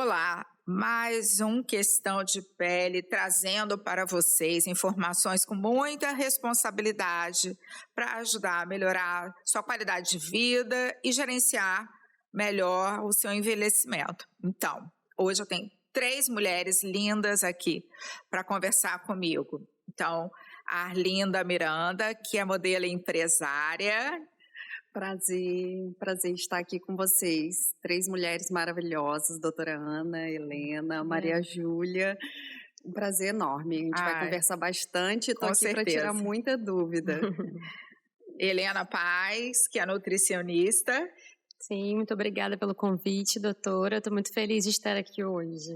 Olá, mais um Questão de Pele trazendo para vocês informações com muita responsabilidade para ajudar a melhorar sua qualidade de vida e gerenciar melhor o seu envelhecimento. Então, hoje eu tenho 3 mulheres lindas aqui para conversar comigo. Então, a Arlinda Miranda, que é modelo e empresária. Prazer estar aqui com vocês. 3 mulheres maravilhosas, doutora Ana, Helena, Maria Júlia. Um prazer enorme. A gente vai conversar bastante. Estou aqui para tirar muita dúvida. Helena Paz, que é nutricionista. Sim, muito obrigada pelo convite, doutora. Estou muito feliz de estar aqui hoje.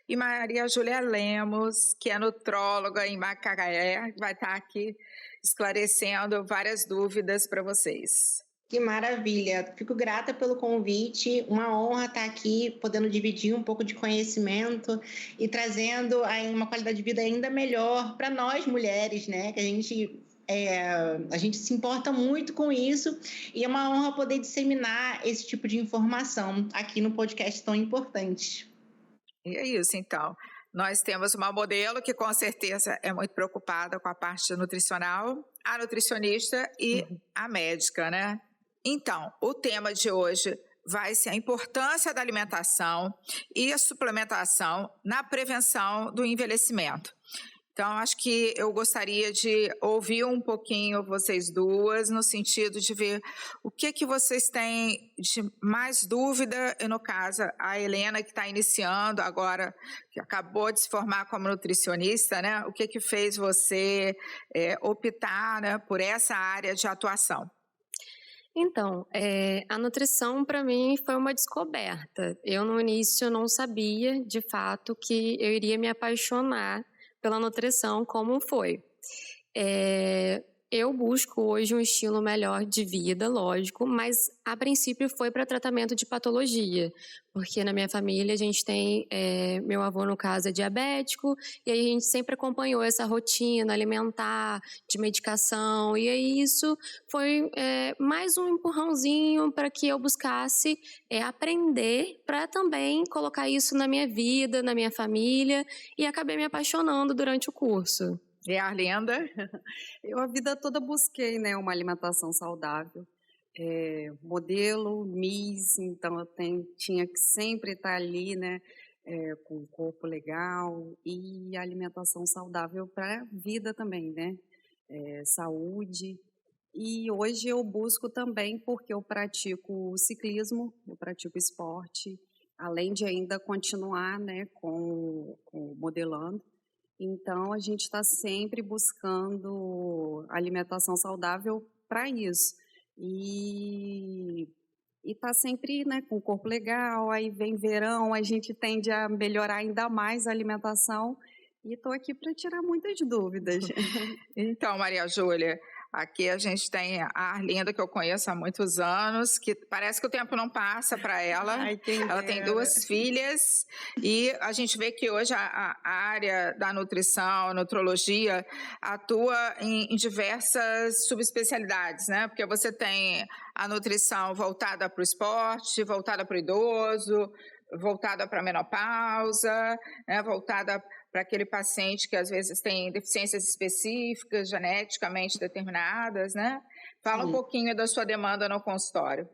E Maria Júlia Lemos, que é nutróloga em Macaé, vai estar aqui esclarecendo várias dúvidas para vocês. Que maravilha! Fico grata pelo convite, uma honra estar aqui, podendo dividir um pouco de conhecimento e trazendo aí uma qualidade de vida ainda melhor para nós mulheres, né? Que a gente se importa muito com isso e é uma honra poder disseminar esse tipo de informação aqui no podcast tão importante. E é isso, então. Nós temos uma modelo que com certeza é muito preocupada com a parte nutricional, a nutricionista e a médica, né? Então, o tema de hoje vai ser a importância da alimentação e a suplementação na prevenção do envelhecimento. Então, acho que eu gostaria de ouvir um pouquinho vocês duas, no sentido de ver o que vocês têm de mais dúvida, e no caso, a Helena, que está iniciando agora, que acabou de se formar como nutricionista, né? O que fez você optar, né, por essa área de atuação? Então, a nutrição para mim foi uma descoberta. Eu no início não sabia, de fato, que eu iria me apaixonar pela nutrição, como foi. Eu busco hoje um estilo melhor de vida, lógico, mas a princípio foi para tratamento de patologia, porque na minha família a gente tem, meu avô no caso é diabético, e aí a gente sempre acompanhou essa rotina alimentar, de medicação, e aí isso foi mais um empurrãozinho para que eu buscasse aprender para também colocar isso na minha vida, na minha família, e acabei me apaixonando durante o curso. E a Arlinda? Eu a vida toda busquei, né, uma alimentação saudável, modelo, Miss, então eu tinha que sempre estar ali, né, com o corpo legal e alimentação saudável para a vida também, né, saúde. E hoje eu busco também porque eu pratico ciclismo, eu pratico esporte, além de ainda continuar, né, com modelando. Então, a gente está sempre buscando alimentação saudável para isso. E está sempre, né, com o corpo legal, aí vem verão, a gente tende a melhorar ainda mais a alimentação. E estou aqui para tirar muitas dúvidas. Então, Maria Júlia, aqui a gente tem a Arlinda, que eu conheço há muitos anos, que parece que o tempo não passa para ela. Ela tem 2 filhas e a gente vê que hoje a área da nutrição, a nutrologia, atua em diversas subespecialidades, né? Porque você tem a nutrição voltada para o esporte, voltada para o idoso, voltada para a menopausa, né? Voltada para aquele paciente que às vezes tem deficiências específicas, geneticamente determinadas, né? Fala um pouquinho da sua demanda no consultório.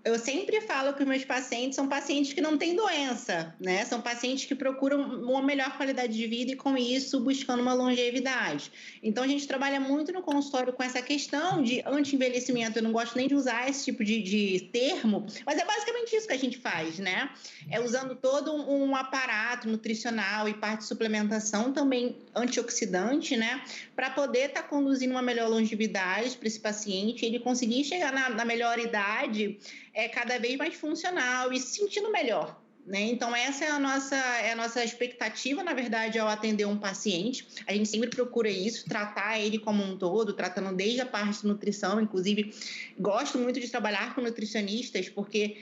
Eu sempre falo que os meus pacientes são pacientes que não têm doença, né? São pacientes que procuram uma melhor qualidade de vida e, com isso, buscando uma longevidade. Então, a gente trabalha muito no consultório com essa questão de anti-envelhecimento. Eu não gosto nem de usar esse tipo de termo, mas é basicamente isso que a gente faz, né? É usando todo um aparato nutricional e parte de suplementação também antioxidante, né? Para poder estar conduzindo uma melhor longevidade para esse paciente, ele conseguir chegar na melhor idade cada vez mais funcional e se sentindo melhor, né? Então, essa é a nossa expectativa, na verdade, ao atender um paciente. A gente sempre procura isso, tratar ele como um todo, tratando desde a parte de nutrição. Inclusive, gosto muito de trabalhar com nutricionistas, porque,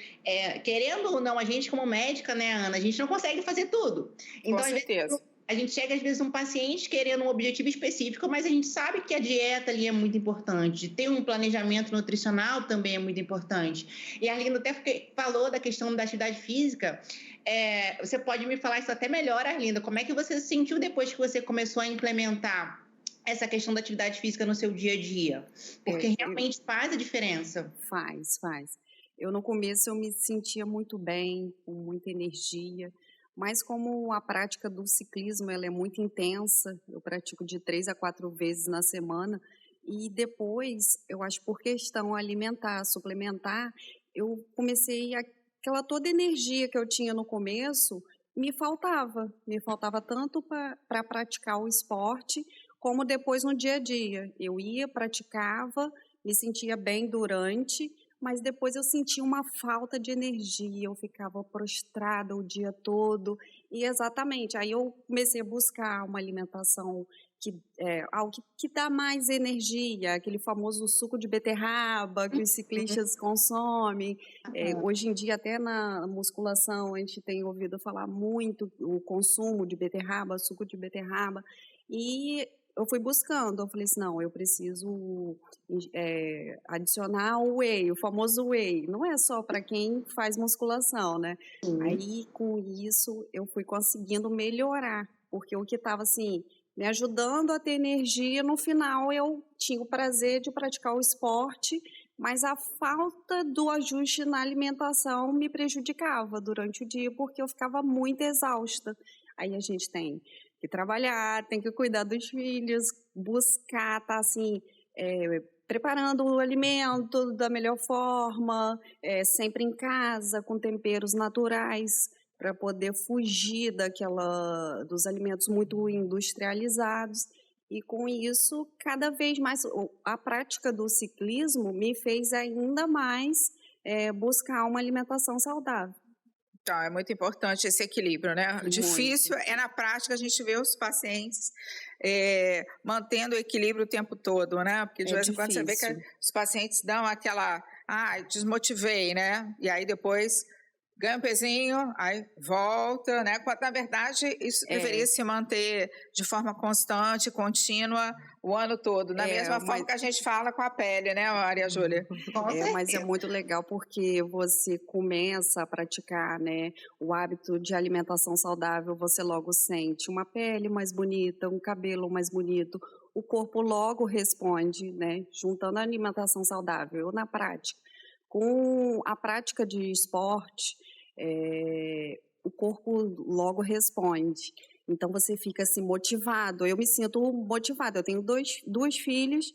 querendo ou não, a gente como médica, né, Ana, a gente não consegue fazer tudo. Então, com certeza. A gente chega, às vezes, um paciente querendo um objetivo específico, mas a gente sabe que a dieta ali é muito importante. Ter um planejamento nutricional também é muito importante. E a Arlinda até falou da questão da atividade física. Você pode me falar isso até melhor, Arlinda. Como é que você se sentiu depois que você começou a implementar essa questão da atividade física no seu dia a dia? Porque realmente faz a diferença. Faz. No começo, eu me sentia muito bem, com muita energia. Mas como a prática do ciclismo ela é muito intensa, eu pratico de 3 a 4 vezes na semana, e depois, eu acho por questão alimentar, suplementar, eu comecei aquela toda energia que eu tinha no começo, me faltava tanto para praticar o esporte, como depois no dia a dia. Eu ia, praticava, me sentia bem durante, mas depois eu sentia uma falta de energia, eu ficava prostrada o dia todo, e exatamente, aí eu comecei a buscar uma alimentação algo que dá mais energia, aquele famoso suco de beterraba que os ciclistas consomem. Hoje em dia, até na musculação, a gente tem ouvido falar muito o consumo de beterraba, suco de beterraba, e eu fui buscando, eu falei assim, não, eu preciso adicionar o whey, o famoso whey. Não é só para quem faz musculação, né? Aí, com isso, eu fui conseguindo melhorar, porque o que estava, assim, me ajudando a ter energia, no final eu tinha o prazer de praticar o esporte, mas a falta do ajuste na alimentação me prejudicava durante o dia, porque eu ficava muito exausta. Aí a gente tem que trabalhar, tem que cuidar dos filhos, buscar, tá assim, preparando o alimento da melhor forma, sempre em casa, com temperos naturais, para poder fugir dos alimentos muito industrializados. E com isso, cada vez mais, a prática do ciclismo me fez ainda mais buscar uma alimentação saudável. Então, é muito importante esse equilíbrio, né? O difícil é na prática a gente ver os pacientes mantendo o equilíbrio o tempo todo, né? Porque de vez em quando você vê que os pacientes dão aquela, desmotivei, né? E aí depois ganha um pezinho, aí volta, né? Quando, na verdade, isso deveria se manter de forma constante, contínua, o ano todo. Da mesma forma que a gente fala com a pele, né, Maria Júlia? Mas é muito legal porque você começa a praticar, né, o hábito de alimentação saudável, você logo sente uma pele mais bonita, um cabelo mais bonito, o corpo logo responde, né, juntando a alimentação saudável na prática. Com a prática de esporte, o corpo logo responde. Então, você fica assim, motivado. Eu me sinto motivada. Eu tenho duas filhas,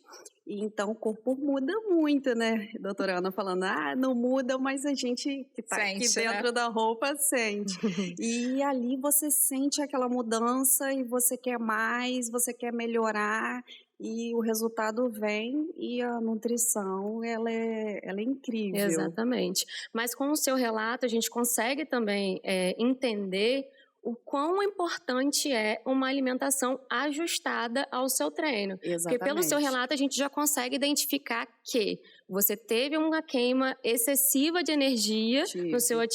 e então o corpo muda muito, né? Doutora Ana falando, não muda, mas a gente que está aqui dentro da roupa sente. E ali você sente aquela mudança e você quer mais, você quer melhorar. E o resultado vem e a nutrição, ela é incrível. Exatamente. Mas com o seu relato, a gente consegue também entender o quão importante é uma alimentação ajustada ao seu treino. Exatamente. Porque pelo seu relato, a gente já consegue identificar que você teve uma queima excessiva de energia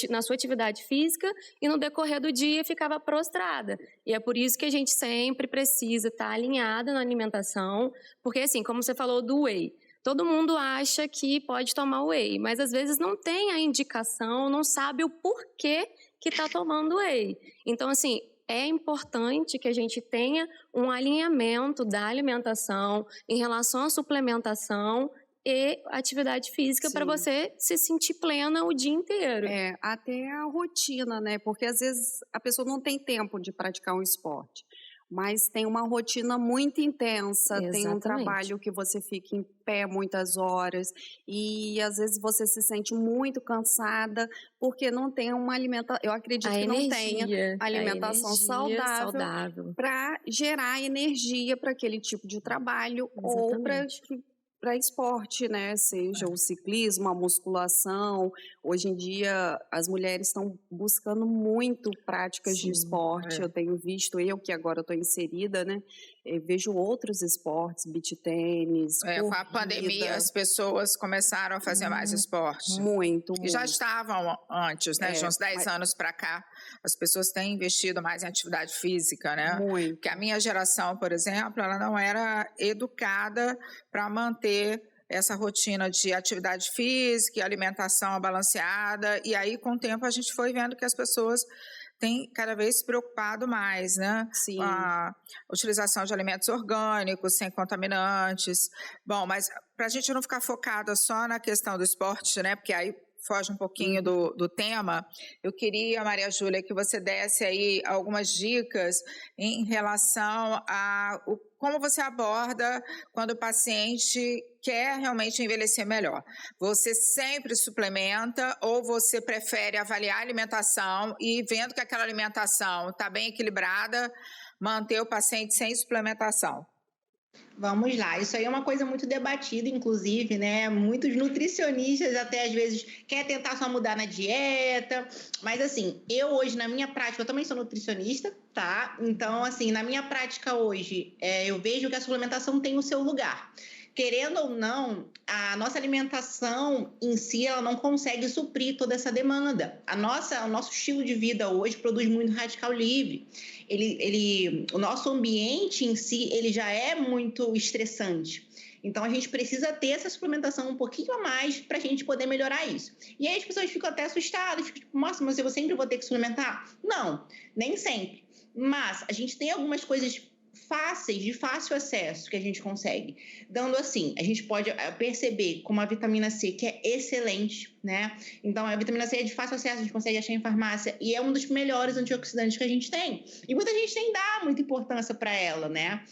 na sua atividade física e no decorrer do dia ficava prostrada. E é por isso que a gente sempre precisa estar alinhada na alimentação, porque assim, como você falou do whey, todo mundo acha que pode tomar whey, mas às vezes não tem a indicação, não sabe o porquê que está tomando whey. Então, assim, é importante que a gente tenha um alinhamento da alimentação em relação à suplementação e atividade física para você se sentir plena o dia inteiro. Até a rotina, né? Porque às vezes a pessoa não tem tempo de praticar um esporte, mas tem uma rotina muito intensa, Exatamente. Tem um trabalho que você fica em pé muitas horas e às vezes você se sente muito cansada porque não tem uma alimentação, eu acredito que não tenha alimentação saudável para gerar energia para aquele tipo de trabalho. Exatamente. Ou para para esporte, né? Seja o ciclismo, a musculação. Hoje em dia, as mulheres estão buscando muito práticas de esporte. Eu tenho visto, que agora estou inserida, né? Vejo outros esportes, beach tênis, Com a pandemia, as pessoas começaram a fazer mais esporte. Muito. E já estavam antes, né? De uns 10 anos para cá, as pessoas têm investido mais em atividade física, né? Muito. Porque a minha geração, por exemplo, ela não era educada para manter essa rotina de atividade física e alimentação balanceada. E aí, com o tempo, a gente foi vendo que as pessoas têm cada vez se preocupado mais, né? Sim. Com a utilização de alimentos orgânicos, sem contaminantes. Bom, mas para a gente não ficar focada só na questão do esporte, né? Porque aí foge um pouquinho do tema, eu queria, Maria Júlia, que você desse aí algumas dicas em relação a como você aborda quando o paciente quer realmente envelhecer melhor. Você sempre suplementa ou você prefere avaliar a alimentação e, vendo que aquela alimentação está bem equilibrada, manter o paciente sem suplementação? Vamos lá, isso aí é uma coisa muito debatida, inclusive, né? Muitos nutricionistas até às vezes querem tentar só mudar na dieta, mas assim, eu hoje na minha prática, eu também sou nutricionista, tá? Então, assim, na minha prática hoje, eu vejo que a suplementação tem o seu lugar. Querendo ou não, a nossa alimentação em si, ela não consegue suprir toda essa demanda. O nosso estilo de vida hoje produz muito radical livre. O nosso ambiente em si, ele já é muito estressante. Então, a gente precisa ter essa suplementação um pouquinho a mais para a gente poder melhorar isso. E aí as pessoas ficam até assustadas, ficam tipo, nossa, mas eu sempre vou ter que suplementar? Não, nem sempre. Mas a gente tem algumas coisas fáceis, de fácil acesso que a gente consegue. Dando assim, a gente pode perceber como a vitamina C, que é excelente, né? Então, a vitamina C é de fácil acesso, a gente consegue achar em farmácia e é um dos melhores antioxidantes que a gente tem. E muita gente nem dá muita importância para ela, né?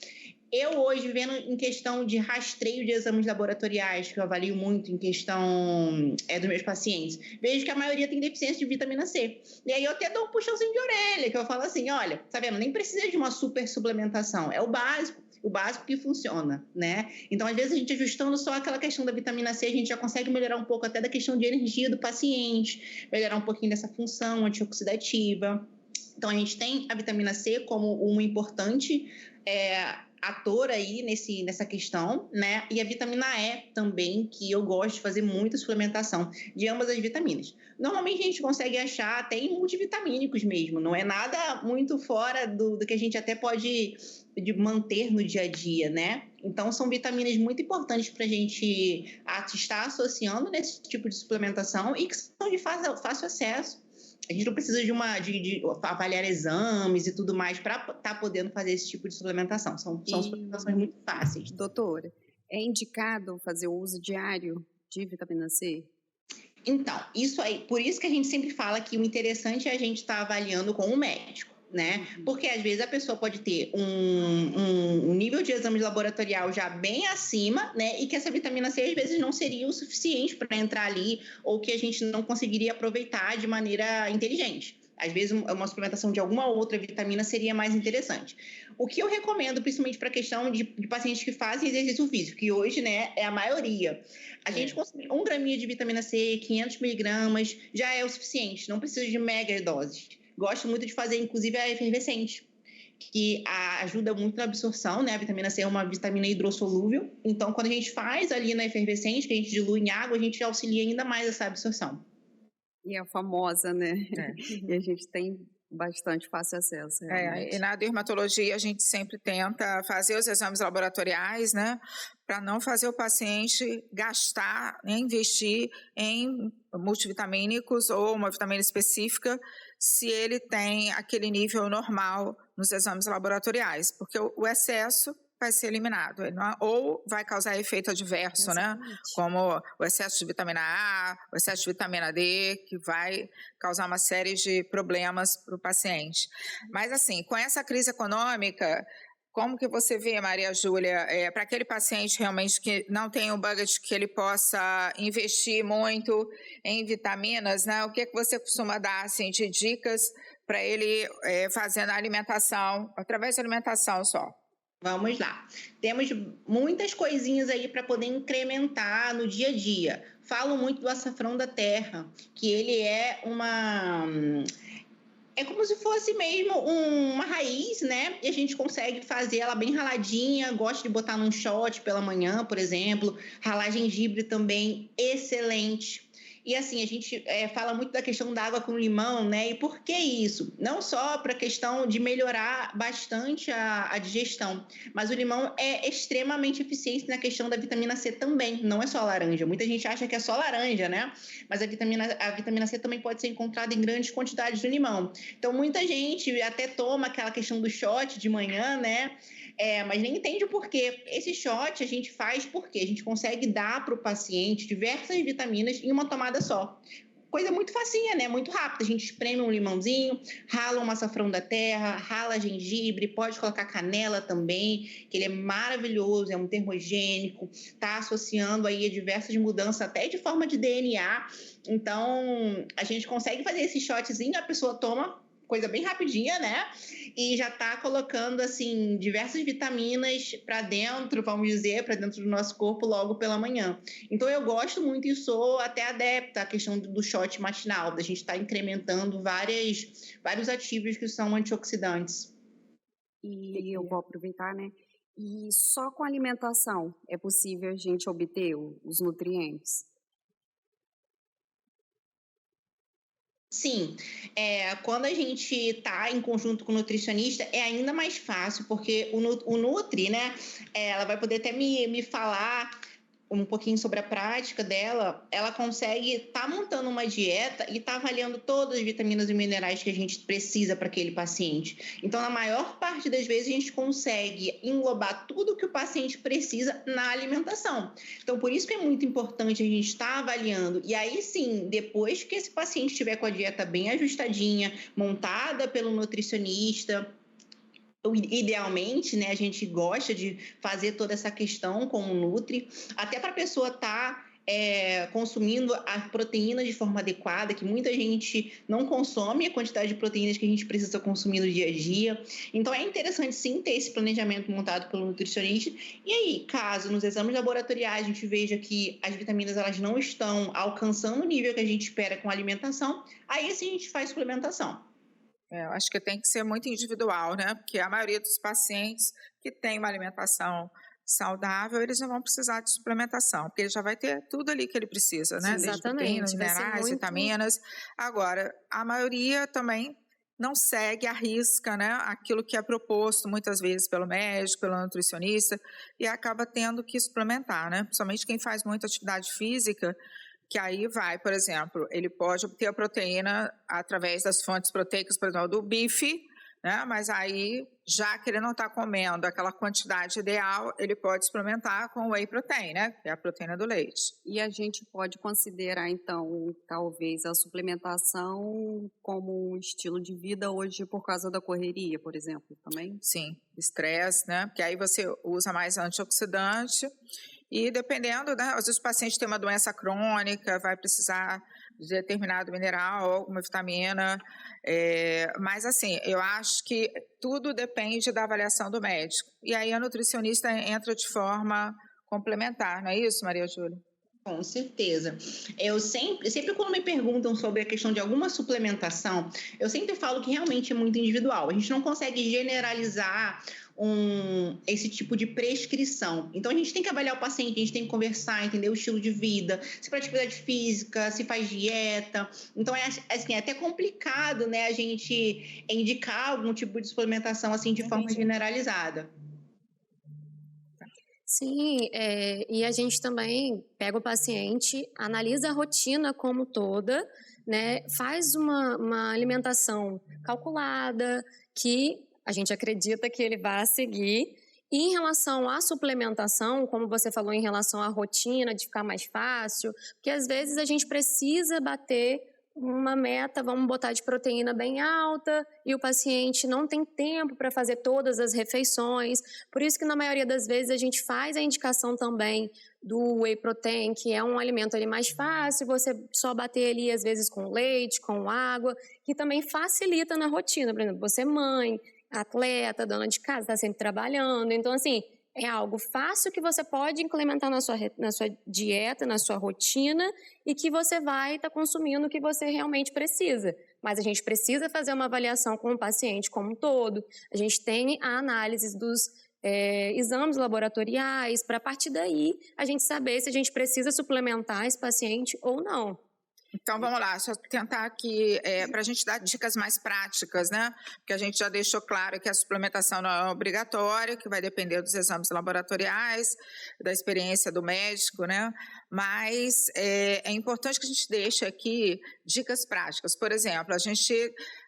Eu hoje, vendo em questão de rastreio de exames laboratoriais, que eu avalio muito em questão dos meus pacientes, vejo que a maioria tem deficiência de vitamina C. E aí eu até dou um puxãozinho de orelha, que eu falo assim, olha, tá vendo, nem precisa de uma super suplementação, é o básico que funciona, né? Então, às vezes, a gente ajustando só aquela questão da vitamina C, a gente já consegue melhorar um pouco até da questão de energia do paciente, melhorar um pouquinho dessa função antioxidativa. Então, a gente tem a vitamina C como uma importante ator aí nessa questão, né? E a vitamina E também, que eu gosto de fazer muita suplementação de ambas as vitaminas. Normalmente a gente consegue achar até em multivitamínicos mesmo, não é nada muito fora do que a gente até pode manter no dia a dia, né? Então, são vitaminas muito importantes para a gente estar associando nesse tipo de suplementação e que são de fácil acesso. A gente não precisa de avaliar exames e tudo mais para estar podendo fazer esse tipo de suplementação. São suplementações muito fáceis. Doutora, é indicado fazer o uso diário de vitamina C? Então, isso aí, por isso que a gente sempre fala que o interessante é a gente estar avaliando com o médico, né? Porque às vezes a pessoa pode ter um nível de exame laboratorial já bem acima, né? E que essa vitamina C às vezes não seria o suficiente para entrar ali ou que a gente não conseguiria aproveitar de maneira inteligente. Às vezes uma suplementação de alguma outra vitamina seria mais interessante. O que eu recomendo, principalmente para a questão de pacientes que fazem exercício físico, que hoje, né, é a maioria. A gente consumir 1 graminha de vitamina C, 500 miligramas, já é o suficiente. Não precisa de mega doses. Gosto muito de fazer, inclusive, a efervescente, que ajuda muito na absorção, né? A vitamina C é uma vitamina hidrossolúvel. Então, quando a gente faz ali na efervescente, que a gente dilui em água, a gente auxilia ainda mais essa absorção. E a famosa, né? E a gente tem bastante fácil acesso. E na dermatologia a gente sempre tenta fazer os exames laboratoriais, né? Para não fazer o paciente gastar, investir em multivitamínicos ou uma vitamina específica se ele tem aquele nível normal nos exames laboratoriais, porque o excesso vai ser eliminado, ou vai causar efeito adverso, né? Como o excesso de vitamina A, o excesso de vitamina D, que vai causar uma série de problemas para o paciente. Mas assim, com essa crise econômica, como que você vê, Maria Júlia, para aquele paciente realmente que não tem um budget que ele possa investir muito em vitaminas, né? O que você costuma dar assim, de dicas para ele fazer na alimentação, através da alimentação só? Vamos lá. Temos muitas coisinhas aí para poder incrementar no dia a dia. Falo muito do açafrão da terra, que ele é como se fosse mesmo uma raiz, né? E a gente consegue fazer ela bem raladinha. Gosto de botar num shot pela manhã, por exemplo. Ralar gengibre também, excelente. E assim, a gente fala muito da questão da água com limão, né? E por que isso? Não só para a questão de melhorar bastante a digestão, mas o limão é extremamente eficiente na questão da vitamina C também, não é só a laranja. Muita gente acha que é só laranja, né? Mas a vitamina C também pode ser encontrada em grandes quantidades no limão. Então, muita gente até toma aquela questão do shot de manhã, né? Mas nem entende o porquê. Esse shot a gente faz porque a gente consegue dar para o paciente diversas vitaminas em uma tomada só. Coisa muito facinha, né? Muito rápida. A gente espreme um limãozinho, rala um açafrão da terra, rala gengibre, pode colocar canela também, que ele é maravilhoso, é um termogênico, tá associando aí a diversas mudanças, até de forma de DNA. Então, a gente consegue fazer esse shotzinho, a pessoa toma, coisa bem rapidinha, né? E já tá colocando, assim, diversas vitaminas para dentro, vamos dizer, para dentro do nosso corpo logo pela manhã. Então, eu gosto muito e sou até adepta à questão do shot matinal, da gente estar incrementando vários ativos que são antioxidantes. E eu vou aproveitar, né? E só com alimentação é possível a gente obter os nutrientes? Sim, quando a gente está em conjunto com o nutricionista, é ainda mais fácil, porque o Nutri, né, ela vai poder até me falar um pouquinho sobre a prática dela. Ela consegue estar montando uma dieta e estar avaliando todas as vitaminas e minerais que a gente precisa para aquele paciente. Então, na maior parte das vezes, a gente consegue englobar tudo que o paciente precisa na alimentação. Então, por isso que é muito importante a gente estar avaliando. E aí, sim, depois que esse paciente estiver com a dieta bem ajustadinha, montada pelo nutricionista, idealmente, né, a gente gosta de fazer toda essa questão com o Nutri, até para a pessoa estar consumindo a proteína de forma adequada, que muita gente não consome a quantidade de proteínas que a gente precisa consumir no dia a dia. Então, é interessante, sim, ter esse planejamento montado pelo nutricionista. E aí, caso nos exames laboratoriais a gente veja que as vitaminas elas não estão alcançando o nível que a gente espera com a alimentação, aí sim a gente faz suplementação. Eu acho que tem que ser muito individual, né? Porque a maioria dos pacientes que tem uma alimentação saudável, eles não vão precisar de suplementação, porque ele já vai ter tudo ali que ele precisa, né? Sim, Desde proteínas, minerais, vitaminas. Agora, a maioria também não segue à risca, né? Aquilo que é proposto muitas vezes pelo médico, pelo nutricionista, e acaba tendo que suplementar, né? Principalmente quem faz muita atividade física, que aí vai, por exemplo, ele pode obter a proteína através das fontes proteicas, por exemplo, do bife, né? Mas aí, já que ele não está comendo aquela quantidade ideal, ele pode suplementar com whey protein, né? Que é a proteína do leite. E a gente pode considerar, então, talvez a suplementação como um estilo de vida hoje por causa da correria, por exemplo, também? Sim, estresse, né? Porque aí você usa mais antioxidante. E dependendo, né, às vezes o paciente tem uma doença crônica, vai precisar de determinado mineral, alguma vitamina, mas assim, eu acho que tudo depende da avaliação do médico. E aí a nutricionista entra de forma complementar, não é isso, Maria Júlia? Com certeza. Eu sempre quando me perguntam sobre a questão de alguma suplementação, eu sempre falo que realmente é muito individual. A gente não consegue generalizar esse tipo de prescrição. Então, a gente tem que avaliar o paciente, a gente tem que conversar, entender o estilo de vida, se faz atividade física, se faz dieta. Então, assim, é até complicado, né, a gente indicar algum tipo de suplementação assim de forma generalizada. Sim, e a gente também pega o paciente, analisa a rotina como toda, né, faz uma alimentação calculada, que a gente acredita que ele vai seguir. E em relação à suplementação, como você falou, em relação à rotina, de ficar mais fácil, porque às vezes a gente precisa bater uma meta, vamos botar de proteína bem alta, e o paciente não tem tempo para fazer todas as refeições. Por isso que na maioria das vezes a gente faz a indicação também do whey protein, que é um alimento ali mais fácil, você só bater ali às vezes com leite, com água, que também facilita na rotina. Por exemplo, você é mãe, atleta, dona de casa, está sempre trabalhando. Então, assim, é algo fácil que você pode implementar na sua dieta, na sua rotina, e que você vai estar consumindo o que você realmente precisa. Mas a gente precisa fazer uma avaliação com o paciente como um todo. A gente tem a análise dos exames laboratoriais, para a partir daí a gente saber se a gente precisa suplementar esse paciente ou não. Então, vamos lá, só tentar aqui, para a gente dar dicas mais práticas, né? Porque a gente já deixou claro que a suplementação não é obrigatória, que vai depender dos exames laboratoriais, da experiência do médico, né? Mas é importante que a gente deixe aqui dicas práticas. Por exemplo,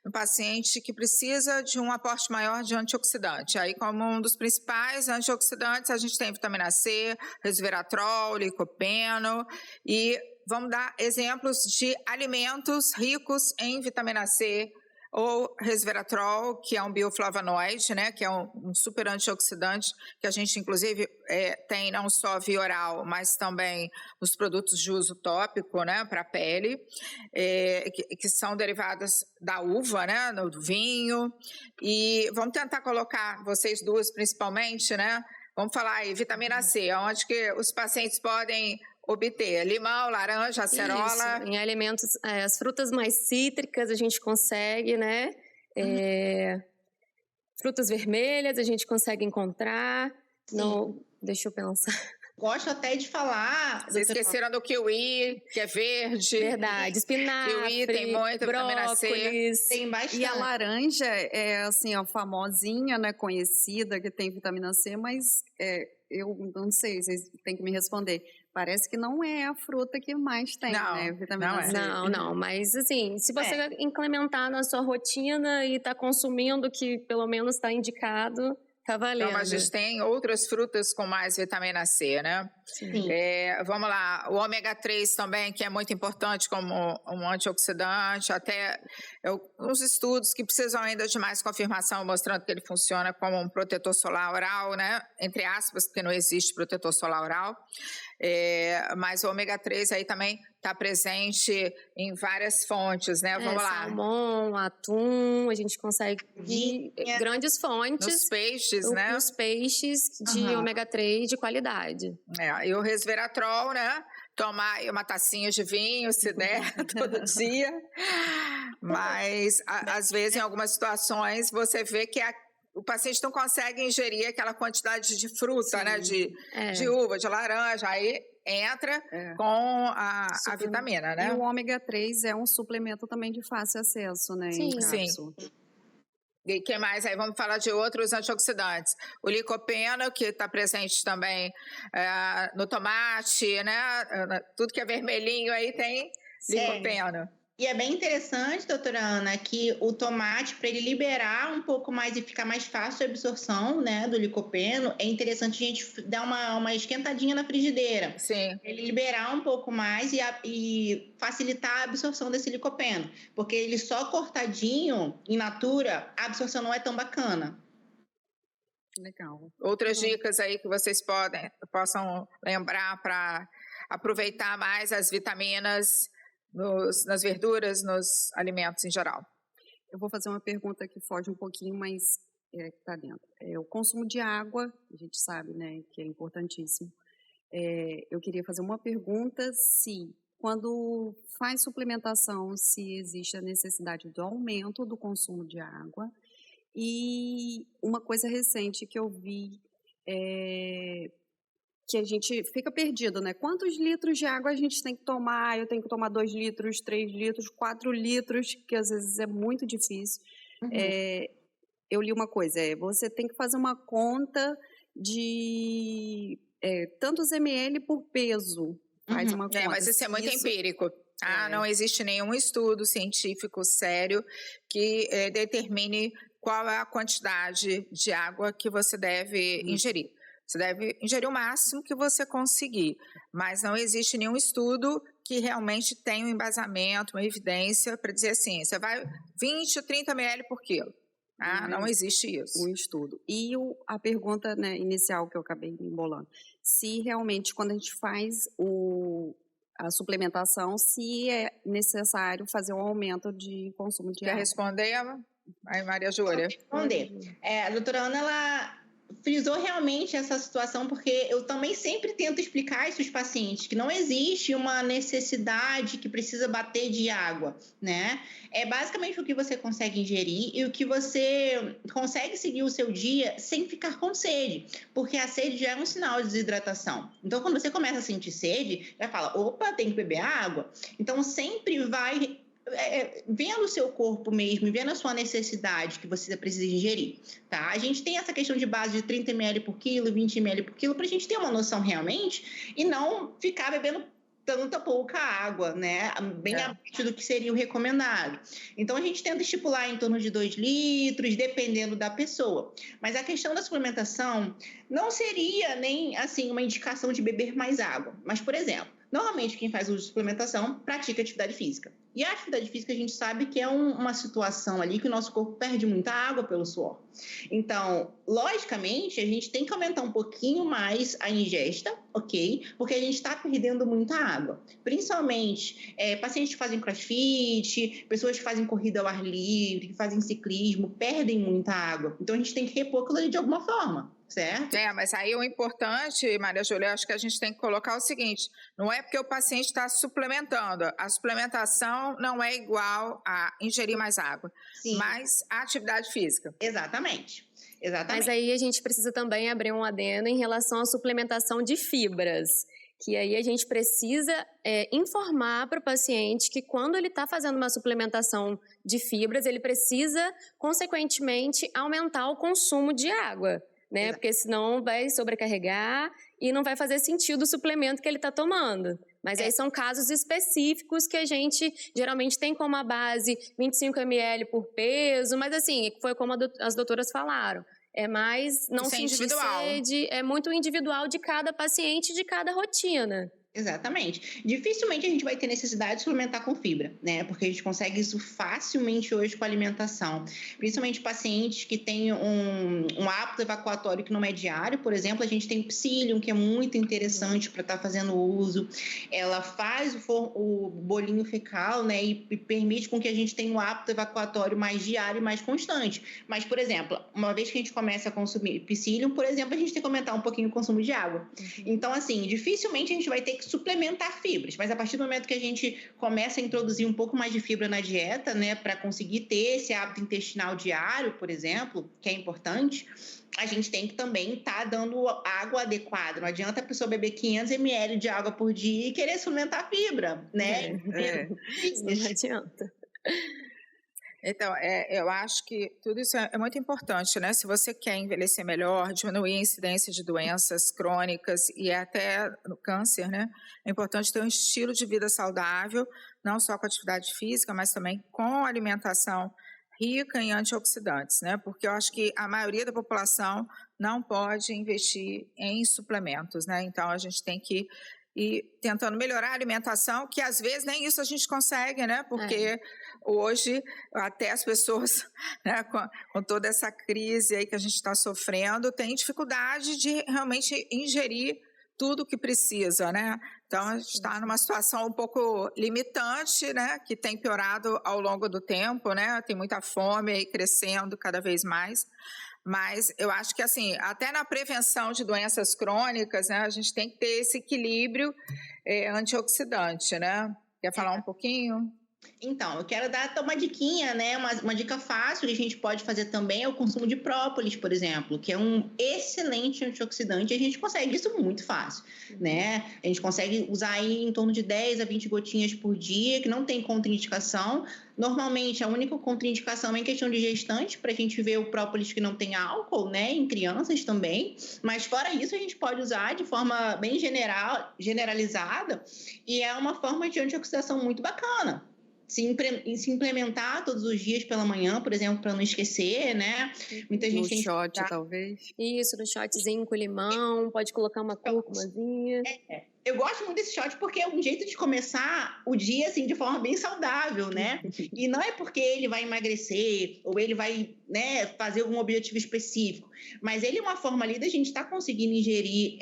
um paciente que precisa de um aporte maior de antioxidante. Aí, como um dos principais antioxidantes, a gente tem vitamina C, resveratrol, licopeno e vamos dar exemplos de alimentos ricos em vitamina C ou resveratrol, que é um bioflavonoide, né, que é um super antioxidante, que a gente, inclusive, tem não só via oral, mas também nos produtos de uso tópico, né, para a pele, que são derivadas da uva, né, do vinho. E vamos tentar colocar, vocês duas principalmente, né, vamos falar aí, vitamina C, onde que os pacientes podem obter limão, laranja, acerola. Isso, em alimentos, as frutas mais cítricas a gente consegue, né? Frutas vermelhas a gente consegue encontrar. Não, deixa eu pensar. Gosto até de falar... Vocês esqueceram do kiwi, que é verde. Verdade, espinafre, kiwi tem muita vitamina C. Tem bastante. E a laranja é, assim, a famosinha, né, conhecida, que tem vitamina C, mas eu não sei, vocês têm que me responder. Parece que não é a fruta que mais tem, né, vitamina C. Não, mas assim, se você implementar na sua rotina e tá consumindo o que pelo menos está indicado... Tá valendo. Então, mas a gente tem outras frutas com mais vitamina C, né? Sim. Vamos lá, o ômega 3 também, que é muito importante como um antioxidante, até uns estudos que precisam ainda de mais confirmação, mostrando que ele funciona como um protetor solar oral, né? Entre aspas, porque não existe protetor solar oral. Mas o ômega 3 aí também está presente em várias fontes, né? Vamos lá. Salmão, atum, a gente consegue grandes fontes. Nos peixes, né? Nos peixes de ômega 3 de qualidade. E o resveratrol, né? Tomar uma tacinha de vinho, se der, todo dia. Mas, às vezes, em algumas situações, você vê que o paciente não consegue ingerir aquela quantidade de fruta, né? De uva, de laranja. Aí entra com a vitamina, né? E o ômega 3 é um suplemento também de fácil acesso, né? Sim. E que mais? Aí vamos falar de outros antioxidantes. O licopeno, que está presente também no tomate, né? Tudo que é vermelhinho aí tem licopeno. E é bem interessante, doutora Ana, que o tomate, para ele liberar um pouco mais e ficar mais fácil a absorção, né, do licopeno, é interessante a gente dar uma esquentadinha na frigideira. Sim. Ele liberar um pouco mais e facilitar a absorção desse licopeno. Porque ele só cortadinho, in natura, a absorção não é tão bacana. Legal. Outras dicas aí que vocês possam lembrar para aproveitar mais as vitaminas nas verduras, nos alimentos em geral. Eu vou fazer uma pergunta que foge um pouquinho, mas está dentro. O consumo de água, a gente sabe, né, que é importantíssimo. Eu queria fazer uma pergunta se, quando faz suplementação, se existe a necessidade do aumento do consumo de água. E uma coisa recente que eu vi que a gente fica perdido, né? Quantos litros de água a gente tem que tomar? Eu tenho que tomar 2 litros, 3 litros, 4 litros, que às vezes é muito difícil. Eu li uma coisa, você tem que fazer uma conta de tantos ml por peso. Faz uma conta. Mas isso é muito empírico. Não existe nenhum estudo científico sério que determine qual é a quantidade de água que você deve ingerir. Você deve ingerir o máximo que você conseguir, mas não existe nenhum estudo que realmente tenha um embasamento, uma evidência para dizer assim, você vai 20, 30 ml por quilo. Não existe isso. Um estudo. E a pergunta, né, inicial que eu acabei me embolando, se realmente quando a gente faz a suplementação, se é necessário fazer um aumento de consumo de água. Quer responder, Eva? Aí, Maria Júlia. Responder. A doutora Ana, ela frisou realmente essa situação, porque eu também sempre tento explicar isso aos pacientes, que não existe uma necessidade que precisa bater de água, né? É basicamente o que você consegue ingerir e o que você consegue seguir o seu dia sem ficar com sede, porque a sede já é um sinal de desidratação. Então, quando você começa a sentir sede, já fala, opa, tem que beber água. Então, sempre vai... vendo o seu corpo mesmo, vendo a sua necessidade que você precisa ingerir, tá? A gente tem essa questão de base de 30 ml por quilo, 20 ml por quilo, para a gente ter uma noção realmente e não ficar bebendo tanta pouca água, né? Bem abaixo do que seria o recomendado. Então, a gente tenta estipular em torno de 2 litros, dependendo da pessoa. Mas a questão da suplementação não seria nem, assim, uma indicação de beber mais água. Mas, por exemplo, normalmente quem faz uso de suplementação pratica atividade física. E a atividade física a gente sabe que é uma situação ali que o nosso corpo perde muita água pelo suor. Então, logicamente, a gente tem que aumentar um pouquinho mais a ingesta, ok? Porque a gente está perdendo muita água. Principalmente pacientes que fazem crossfit, pessoas que fazem corrida ao ar livre, que fazem ciclismo, perdem muita água. Então, a gente tem que repor aquilo ali de alguma forma. Certo? Mas aí o importante, Maria Júlia, acho que a gente tem que colocar o seguinte, não é porque o paciente está suplementando, a suplementação não é igual a ingerir mais água, Sim. Mas a atividade física. Exatamente. Mas aí a gente precisa também abrir um adendo em relação à suplementação de fibras, que aí a gente precisa informar para o paciente que quando ele está fazendo uma suplementação de fibras, ele precisa, consequentemente, aumentar o consumo de água. Né? Porque senão vai sobrecarregar e não vai fazer sentido o suplemento que ele está tomando. Mas aí são casos específicos que a gente geralmente tem como a base 25 ml por peso, mas assim, foi como as doutoras falaram. É mais não sentir sede, é muito individual de cada paciente, de cada rotina. Exatamente. Dificilmente a gente vai ter necessidade de suplementar com fibra, né? Porque a gente consegue isso facilmente hoje com a alimentação. Principalmente pacientes que têm um hábito evacuatório que não é diário, por exemplo, a gente tem o psyllium, que é muito interessante para estar fazendo uso. Ela faz o bolinho fecal, né? E permite com que a gente tenha um hábito evacuatório mais diário e mais constante. Mas, por exemplo, uma vez que a gente começa a consumir psyllium, por exemplo, a gente tem que aumentar um pouquinho o consumo de água. Então, assim, dificilmente a gente vai ter que suplementar fibras, mas a partir do momento que a gente começa a introduzir um pouco mais de fibra na dieta, né, para conseguir ter esse hábito intestinal diário, por exemplo, que é importante, a gente tem que também estar dando água adequada. Não adianta a pessoa beber 500 ml de água por dia e querer suplementar fibra, né? Não adianta. Então, eu acho que tudo isso é muito importante, né? Se você quer envelhecer melhor, diminuir a incidência de doenças crônicas e até no câncer, né? É importante ter um estilo de vida saudável, não só com atividade física, mas também com alimentação rica em antioxidantes, né? Porque eu acho que a maioria da população não pode investir em suplementos, né? Então, a gente tem que ir tentando melhorar a alimentação, que às vezes nem isso a gente consegue, né? Porque hoje até as pessoas, né, com toda essa crise aí que a gente está sofrendo, têm dificuldade de realmente ingerir tudo o que precisa, né? Então, a gente está numa situação um pouco limitante, né? Que tem piorado ao longo do tempo, né? Tem muita fome aí crescendo cada vez mais. Mas eu acho que, assim, até na prevenção de doenças crônicas, né, a gente tem que ter esse equilíbrio antioxidante, né? Quer falar um pouquinho? Então, eu quero dar uma diquinha, né? Uma dica fácil que a gente pode fazer também é o consumo de própolis, por exemplo, que é um excelente antioxidante e a gente consegue isso muito fácil, né? A gente consegue usar aí em torno de 10 a 20 gotinhas por dia, que não tem contraindicação. Normalmente, a única contraindicação é em questão de gestante, para a gente ver o própolis que não tem álcool, né? Em crianças também. Mas, fora isso, a gente pode usar de forma bem generalizada e é uma forma de antioxidação muito bacana. Se implementar todos os dias pela manhã, por exemplo, para não esquecer, né? Muita gente tem shot, talvez. Isso, no shotzinho com limão, pode colocar uma cúrcumazinha. Eu gosto muito desse shot porque é um jeito de começar o dia, assim, de forma bem saudável, né? E não é porque ele vai emagrecer ou ele vai, né, fazer algum objetivo específico, mas ele é uma forma ali da gente estar conseguindo ingerir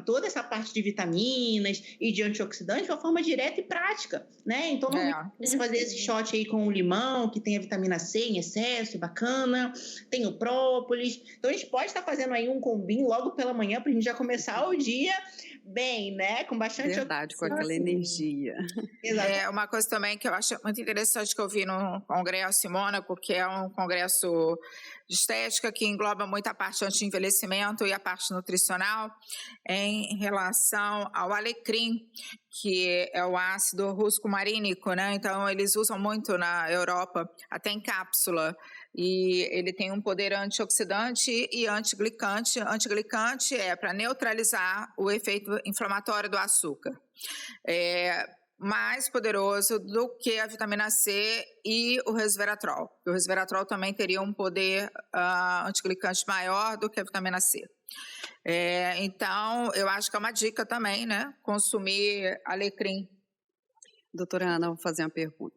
toda essa parte de vitaminas e de antioxidantes de uma forma direta e prática, né? Então, não precisa fazer esse shot aí com o limão, que tem a vitamina C em excesso, é bacana, tem o própolis. Então, a gente pode estar fazendo aí um combinho logo pela manhã para a gente já começar o dia bem, né? Com bastante... Verdade, com aquela energia. Exato. Uma coisa também que eu acho muito interessante que eu vi no Congresso em Mônaco, que é um congresso de estética que engloba muita parte anti-envelhecimento e a parte nutricional, em relação ao alecrim, que é o ácido ruscomarínico, né? Então, eles usam muito na Europa, até em cápsula. E ele tem um poder antioxidante e antiglicante. Antiglicante é para neutralizar o efeito inflamatório do açúcar. É mais poderoso do que a vitamina C e o resveratrol. O resveratrol também teria um poder antiglicante maior do que a vitamina C. Então, eu acho que é uma dica também, né? Consumir alecrim. Doutora Ana, vou fazer uma pergunta.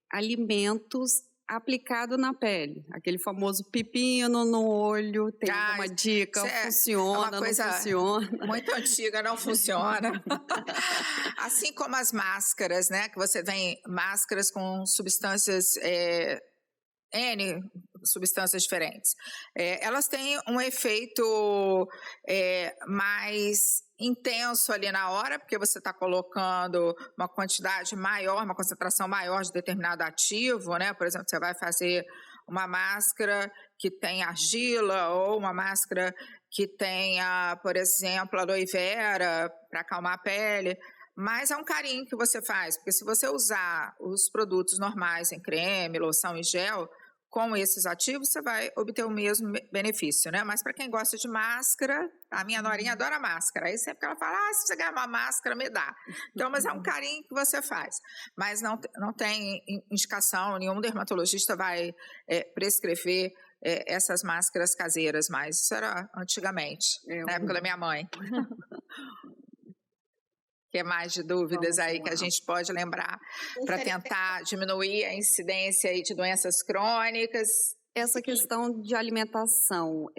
Alimentos aplicado na pele, aquele famoso pepino no olho, tem alguma dica? Funciona, não funciona? Muito antiga, não funciona. Assim como as máscaras, né? Que você tem máscaras com substâncias, N substâncias diferentes. Elas têm um efeito mais intenso ali na hora, porque você está colocando uma quantidade maior, uma concentração maior de determinado ativo, né? Por exemplo, você vai fazer uma máscara que tem argila ou uma máscara que tenha, por exemplo, aloe vera para acalmar a pele. Mas é um carinho que você faz, porque se você usar os produtos normais em creme, loção e gel, com esses ativos, você vai obter o mesmo benefício, né? Mas para quem gosta de máscara, a minha norinha adora máscara. Aí sempre que ela fala, se você ganhar uma máscara, me dá. Então, mas é um carinho que você faz. Mas não tem indicação, nenhum dermatologista vai prescrever essas máscaras caseiras mais. Isso era antigamente, na época da minha mãe. Que é mais de dúvidas aí que a gente pode lembrar para tentar diminuir a incidência aí de doenças crônicas? Essa questão de alimentação,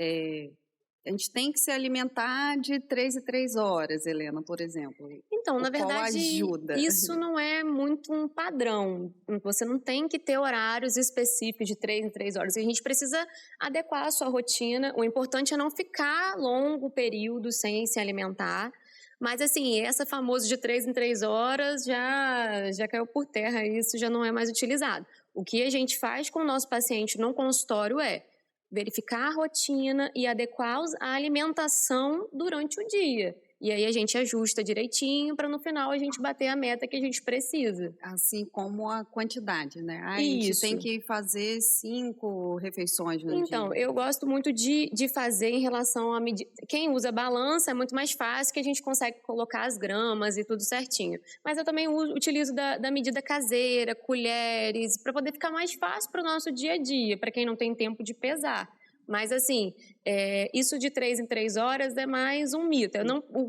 a gente tem que se alimentar de 3 em 3 horas, Helena, por exemplo. Então, na verdade, isso não é muito um padrão. Você não tem que ter horários específicos de 3 em 3 horas. A gente precisa adequar a sua rotina. O importante é não ficar longo período sem se alimentar. Mas, assim, essa famosa de 3 em 3 horas já caiu por terra, isso já não é mais utilizado. O que a gente faz com o nosso paciente no consultório é verificar a rotina e adequar a alimentação durante o dia. E aí a gente ajusta direitinho para no final a gente bater a meta que a gente precisa. Assim como a quantidade, né? A gente tem que fazer 5 refeições no dia. Então, eu gosto muito de fazer em relação a medida. Quem usa balança é muito mais fácil, que a gente consegue colocar as gramas e tudo certinho. Mas eu também utilizo da medida caseira, colheres, para poder ficar mais fácil para o nosso dia a dia, para quem não tem tempo de pesar. Mas, assim, isso de 3 em 3 horas é mais um mito.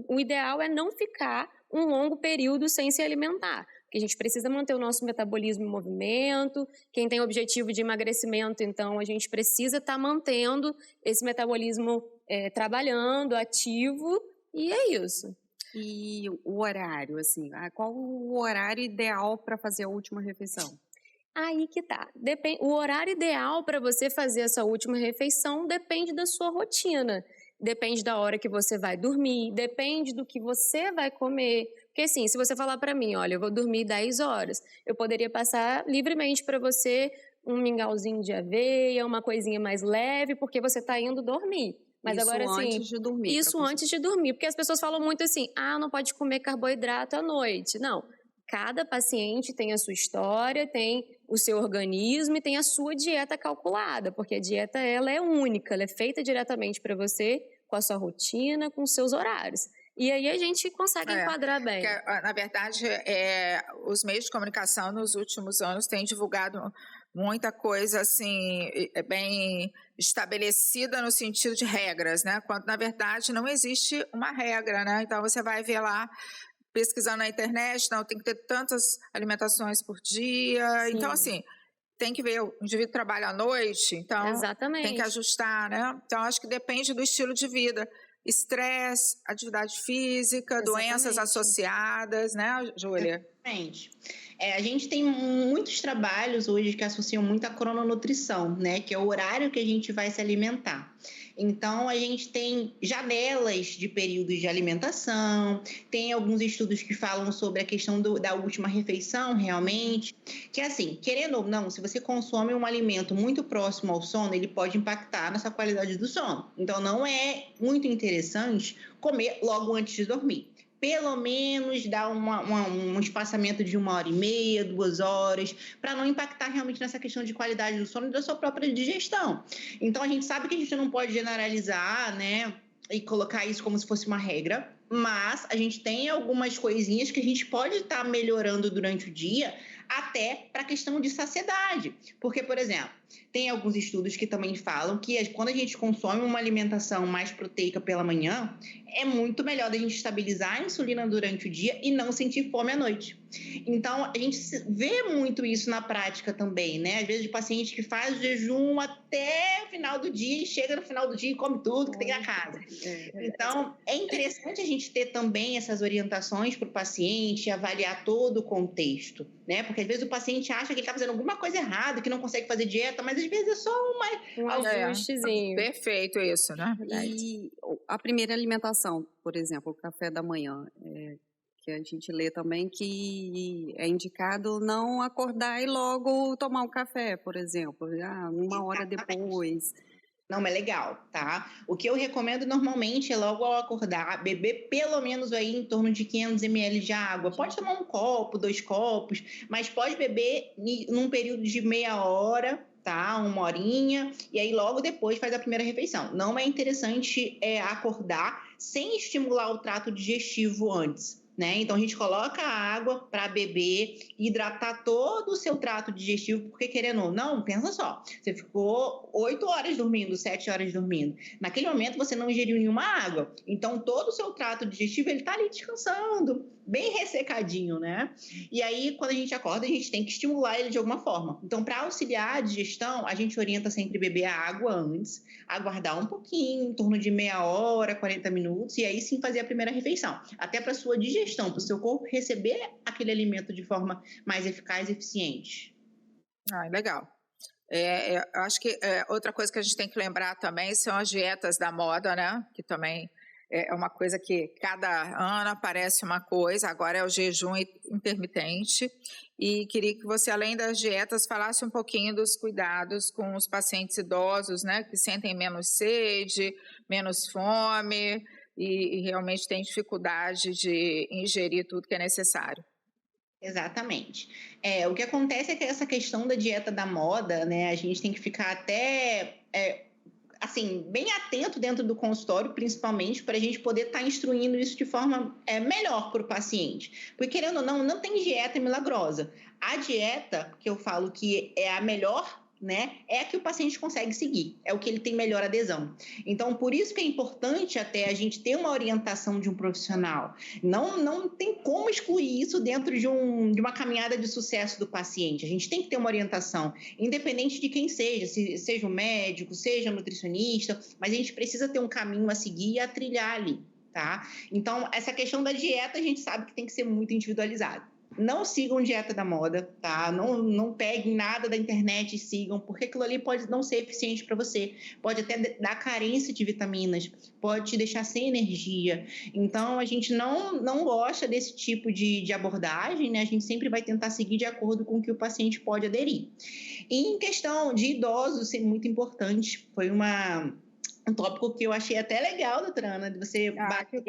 O ideal é não ficar um longo período sem se alimentar. Porque a gente precisa manter o nosso metabolismo em movimento. Quem tem objetivo de emagrecimento, então, a gente precisa estar mantendo esse metabolismo trabalhando, ativo. E é isso. E o horário, assim, qual o horário ideal para fazer a última refeição? Aí que tá. O horário ideal para você fazer essa última refeição depende da sua rotina. Depende da hora que você vai dormir, depende do que você vai comer. Porque assim, se você falar para mim, olha, eu vou dormir 10 horas, eu poderia passar livremente para você um mingauzinho de aveia, uma coisinha mais leve, porque você está indo dormir. Mas isso agora, assim, antes de dormir. Isso antes de dormir, porque as pessoas falam muito assim, não pode comer carboidrato à noite. Não. Cada paciente tem a sua história, tem o seu organismo e tem a sua dieta calculada, porque a dieta ela é única, ela é feita diretamente para você, com a sua rotina, com os seus horários. E aí a gente consegue enquadrar bem. Porque, na verdade, os meios de comunicação nos últimos anos têm divulgado muita coisa assim, bem estabelecida no sentido de regras, né? Quando na verdade não existe uma regra, né? Então você vai ver lá pesquisando na internet, não, tem que ter tantas alimentações por dia. Sim. Então assim, tem que ver, o indivíduo trabalha à noite, então Exatamente. tem que ajustar, né? Então acho que depende do estilo de vida. Estresse, atividade física, doenças associadas, né, Júlia? Exatamente. A gente tem muitos trabalhos hoje que associam muito a crononutrição, né? Que é o horário que a gente vai se alimentar. Então, a gente tem janelas de períodos de alimentação, tem alguns estudos que falam sobre a questão da última refeição, realmente, que é assim, querendo ou não, se você consome um alimento muito próximo ao sono, ele pode impactar na sua qualidade do sono. Então, não é muito interessante comer logo antes de dormir. Pelo menos dar um espaçamento de 1h30, 2 horas, para não impactar realmente nessa questão de qualidade do sono e da sua própria digestão. Então, a gente sabe que a gente não pode generalizar, né, e colocar isso como se fosse uma regra, mas a gente tem algumas coisinhas que a gente pode estar melhorando durante o dia, até para a questão de saciedade. Porque, por exemplo, tem alguns estudos que também falam que quando a gente consome uma alimentação mais proteica pela manhã, é muito melhor da gente estabilizar a insulina durante o dia e não sentir fome à noite. Então, a gente vê muito isso na prática também, né? Às vezes, de paciente que faz o jejum até o final do dia e chega no final do dia e come tudo que tem na casa. Então, é interessante a gente ter também essas orientações para o paciente, avaliar todo o contexto, né? Porque às vezes o paciente acha que ele está fazendo alguma coisa errada, que não consegue fazer dieta, mas às vezes é só um ajustezinho. Perfeito isso, né? E a primeira alimentação, por exemplo, o café da manhã, que a gente lê também que é indicado não acordar e logo tomar um café, por exemplo, 1 hora depois. Não é legal, tá? O que eu recomendo normalmente é logo ao acordar, beber pelo menos aí em torno de 500 ml de água. Pode tomar 1 copo, 2 copos, mas pode beber num período de meia hora, tá? 1 horinha, e aí logo depois faz a primeira refeição. Não é interessante acordar sem estimular o trato digestivo antes, né? Então, a gente coloca a água para beber, hidratar todo o seu trato digestivo, porque querendo ou não, pensa só, você ficou 8 horas dormindo, 7 horas dormindo. Naquele momento, você não ingeriu nenhuma água. Então, todo o seu trato digestivo, ele está ali descansando, bem ressecadinho, né? E aí, quando a gente acorda, a gente tem que estimular ele de alguma forma. Então, para auxiliar a digestão, a gente orienta sempre beber a água antes, aguardar um pouquinho, em torno de meia hora, 40 minutos, e aí sim fazer a primeira refeição. Até para a sua digestão, para o seu corpo receber aquele alimento de forma mais eficaz e eficiente. Legal. Acho que outra coisa que a gente tem que lembrar também são as dietas da moda, né? Que também é uma coisa que cada ano aparece uma coisa, agora é o jejum intermitente. E queria que você, além das dietas, falasse um pouquinho dos cuidados com os pacientes idosos, né? Que sentem menos sede, menos fome e realmente têm dificuldade de ingerir tudo que é necessário. Exatamente. O que acontece é que essa questão da dieta da moda, né? A gente tem que ficar até... assim, bem atento dentro do consultório, principalmente, para a gente poder estar instruindo isso de forma melhor para o paciente. Porque, querendo ou não, não tem dieta milagrosa. A dieta, que eu falo que é a melhor, né, é a que o paciente consegue seguir, é o que ele tem melhor adesão. Então, por isso que é importante até a gente ter uma orientação de um profissional. Não tem como excluir isso dentro de uma caminhada de sucesso do paciente. A gente tem que ter uma orientação, independente de quem seja, seja o médico, seja o nutricionista, mas a gente precisa ter um caminho a seguir e a trilhar ali, tá? Então, essa questão da dieta, a gente sabe que tem que ser muito individualizada. Não sigam dieta da moda, tá? Não peguem nada da internet e sigam, porque aquilo ali pode não ser eficiente para você. Pode até dar carência de vitaminas, pode te deixar sem energia. Então, a gente não gosta desse tipo de abordagem, né? A gente sempre vai tentar seguir de acordo com o que o paciente pode aderir. E em questão de idosos, é muito importante. Foi um tópico que eu achei até legal, doutora Ana, de você bater.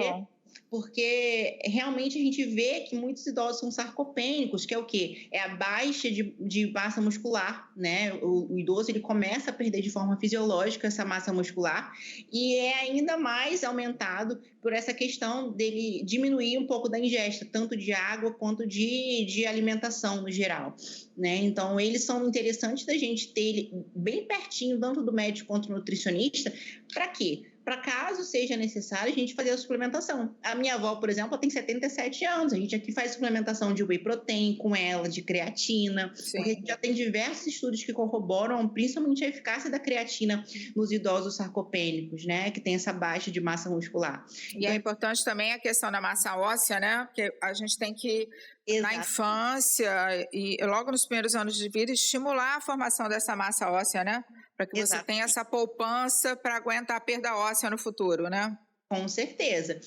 porque realmente a gente vê que muitos idosos são sarcopênicos, que é o quê? É a baixa de massa muscular, né? O idoso, ele começa a perder de forma fisiológica essa massa muscular e é ainda mais aumentado por essa questão dele diminuir um pouco da ingesta, tanto de água quanto de alimentação no geral, né? Então, eles são interessantes da gente ter ele bem pertinho, tanto do médico quanto do nutricionista, para quê? Para caso seja necessário a gente fazer a suplementação. A minha avó, por exemplo, tem 77 anos. A gente aqui faz suplementação de whey protein com ela, de creatina, Sim. porque a gente já tem diversos estudos que corroboram principalmente a eficácia da creatina nos idosos sarcopênicos, né? Que tem essa baixa de massa muscular. E é importante também a questão da massa óssea, né? Porque a gente tem que, na infância e logo nos primeiros anos de vida, estimular a formação dessa massa óssea, né? Para que você tenha essa poupança para aguentar a perda óssea no futuro, né? Com certeza.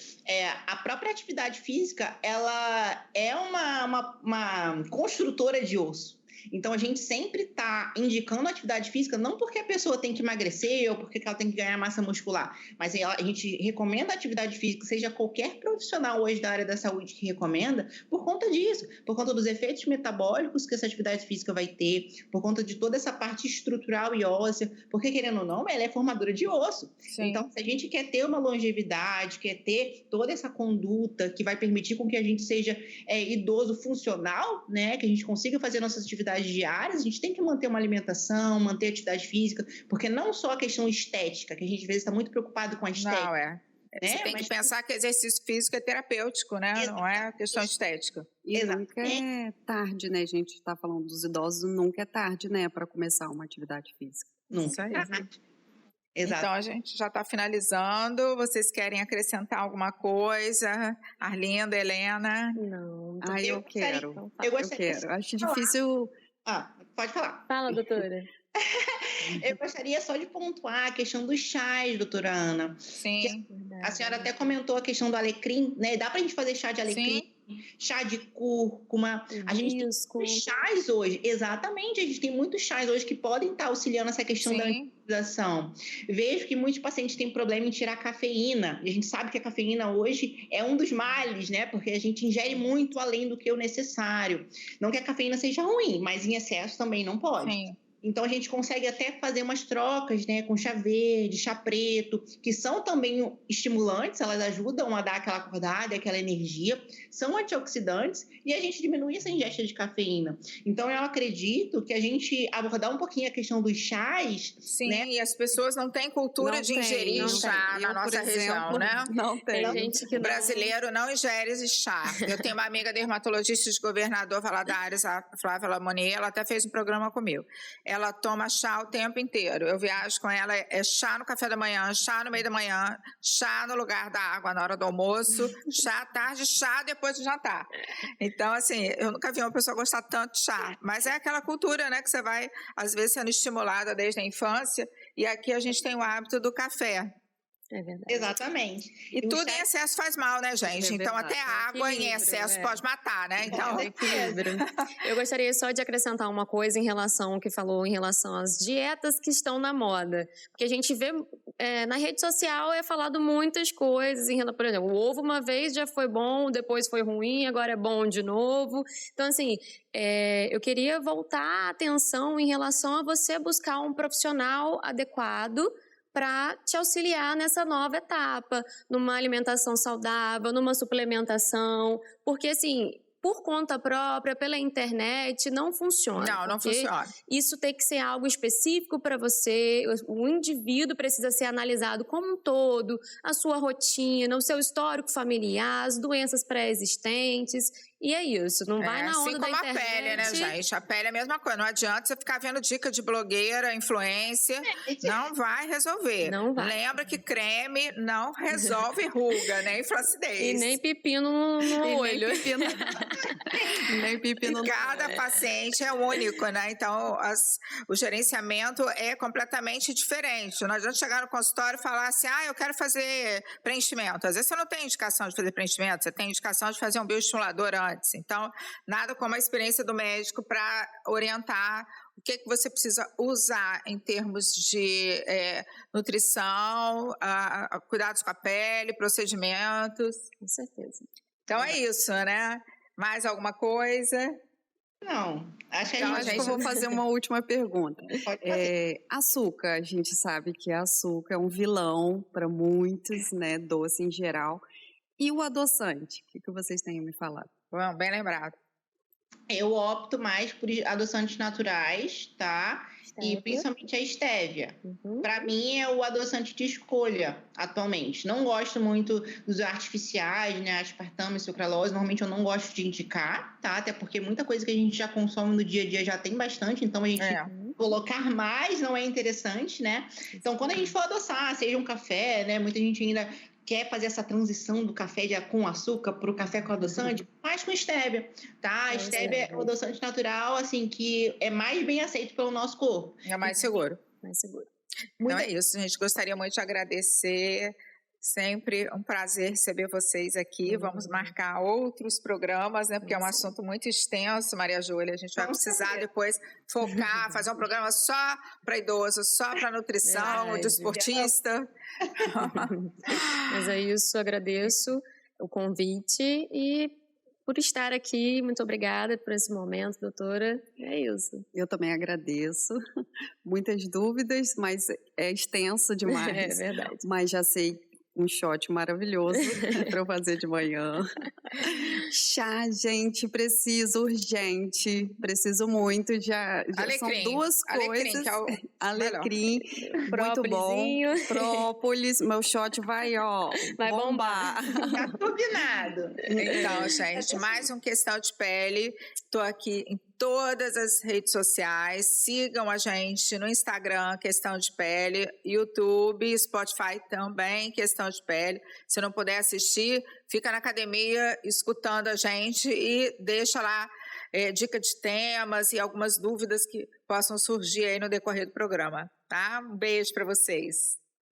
A própria atividade física, ela é uma construtora de osso. Então, a gente sempre está indicando atividade física, não porque a pessoa tem que emagrecer ou porque ela tem que ganhar massa muscular, mas a gente recomenda atividade física, seja qualquer profissional hoje da área da saúde que recomenda, por conta disso, por conta dos efeitos metabólicos que essa atividade física vai ter, por conta de toda essa parte estrutural e óssea, porque, querendo ou não, ela é formadora de osso. Sim. Então, se a gente quer ter uma longevidade, quer ter toda essa conduta que vai permitir com que a gente seja idoso funcional, né, que a gente consiga fazer nossas atividades diárias, a gente tem que manter uma alimentação, manter atividade física, porque não só a questão estética, que a gente às vezes está muito preocupado com a estética. Não, né? Você tem que pensar que exercício físico é terapêutico, né? Exatamente. Não é questão estética. E nunca é tarde, né? A gente está falando dos idosos, nunca é tarde, né? Para começar uma atividade física. Nunca é tarde. Exato. Então, a gente já está finalizando. Vocês querem acrescentar alguma coisa? Arlinda, Helena? Não. Eu quero. Eu quero. Acho difícil... Pode falar. Fala, doutora. Eu gostaria só de pontuar a questão dos chás, doutora Ana. Sim. A senhora até comentou a questão do alecrim, né? Dá para a gente fazer chá de alecrim? Sim. Chá de cúrcuma. A gente tem muitos chás hoje. Exatamente, a gente tem muitos chás hoje que podem estar auxiliando essa questão da imunização. Vejo que muitos pacientes têm problema em tirar a cafeína. E a gente sabe que a cafeína hoje é um dos males, né? Porque a gente ingere muito além do que o necessário. Não que a cafeína seja ruim, mas em excesso também não pode. Sim. Então, a gente consegue até fazer umas trocas, né, com chá verde, chá preto, que são também estimulantes, elas ajudam a dar aquela acordada, aquela energia, são antioxidantes e a gente diminui essa ingesta de cafeína. Então, eu acredito que a gente abordar um pouquinho a questão dos chás... Sim, né? E as pessoas não têm cultura de ingerir chá na nossa região, né? Não tem. Gente que o brasileiro não ingere chá. Eu tenho uma amiga dermatologista de Governador Valadares, a Flávia Lamoni, ela até fez um programa comigo. Ela toma chá o tempo inteiro. Eu viajo com ela, é chá no café da manhã, chá no meio da manhã, chá no lugar da água na hora do almoço, chá à tarde, chá depois do jantar. Então, assim, eu nunca vi uma pessoa gostar tanto de chá. Mas é aquela cultura, né, que você vai, às vezes, sendo estimulada desde a infância. E aqui a gente tem o hábito do café. É verdade. Exatamente. E tudo em excesso faz mal, né, gente? Então, até a água em excesso pode matar, né? Então, equilíbrio. Eu gostaria só de acrescentar uma coisa em relação ao que falou em relação às dietas que estão na moda. Porque a gente vê na rede social falado muitas coisas. Por exemplo, o ovo uma vez já foi bom, depois foi ruim, agora é bom de novo. Então, assim, eu queria voltar a atenção em relação a você buscar um profissional adequado para te auxiliar nessa nova etapa, numa alimentação saudável, numa suplementação, porque assim, por conta própria, pela internet, não funciona. Não funciona. Isso tem que ser algo específico para você, o indivíduo precisa ser analisado como um todo, a sua rotina, o seu histórico familiar, as doenças pré-existentes. E é isso, não vai na onda da internet. Assim como a pele, né, gente? A pele é a mesma coisa. Não adianta você ficar vendo dica de blogueira, influência. Não vai resolver. Não vai. Lembra que creme não resolve ruga, nem flacidez. E nem pepino no olho. Nem pepino. E cada paciente é único, né? Então, o gerenciamento é completamente diferente. Não adianta chegar no consultório e falar assim, eu quero fazer preenchimento. Às vezes você não tem indicação de fazer preenchimento, você tem indicação de fazer um bioestimulador antes. Então, nada como a experiência do médico para orientar o que você precisa usar em termos de nutrição, cuidados com a pele, procedimentos. Com certeza. Então é isso, né? Mais alguma coisa? Não, acho que Então, eu vou fazer uma última pergunta. Pode fazer. Açúcar, a gente sabe que açúcar é um vilão para muitos, né? Doce em geral. E o adoçante? O que vocês têm a me falar? Bom, bem lembrado. Eu opto mais por adoçantes naturais, tá? E principalmente a estévia. Para mim é o adoçante de escolha atualmente. Não gosto muito dos artificiais, né? Aspartame, sucralose. Normalmente eu não gosto de indicar, tá? Até porque muita coisa que a gente já consome no dia a dia já tem bastante. Então a gente colocar mais não é interessante, né? Então quando a gente for adoçar, seja um café, né? Muita gente ainda quer fazer essa transição do café com açúcar para o café com adoçante, mas com estévia, tá? A estévia é um adoçante natural, assim, que é mais bem aceito pelo nosso corpo. É mais seguro. Mais seguro. Então é isso, gente. Gostaria muito de agradecer. Sempre um prazer receber vocês aqui. Vamos marcar outros programas, né? Porque é um assunto muito extenso, Maria Júlia. A gente vai precisar depois focar, fazer um programa só para idoso, só para nutrição, desportista. Mas é isso, agradeço o convite e por estar aqui. Muito obrigada por esse momento, doutora. É isso. Eu também agradeço. Muitas dúvidas, mas é extenso demais. É verdade. Mas já sei um shot maravilhoso para eu fazer de manhã. Chá, gente, preciso muito. Já são duas coisas. Alecrim, muito bom. Própolis, meu shot vai bombar. Tá combinado. Então, gente, mais um Questão de Pele. Estou aqui em todas as redes sociais. Sigam a gente no Instagram, Questão de Pele, YouTube, Spotify também, Questão de Pele. Se não puder assistir, fica na academia escutando a gente e deixa lá dica de temas e algumas dúvidas que possam surgir aí no decorrer do programa, tá? Um beijo para vocês.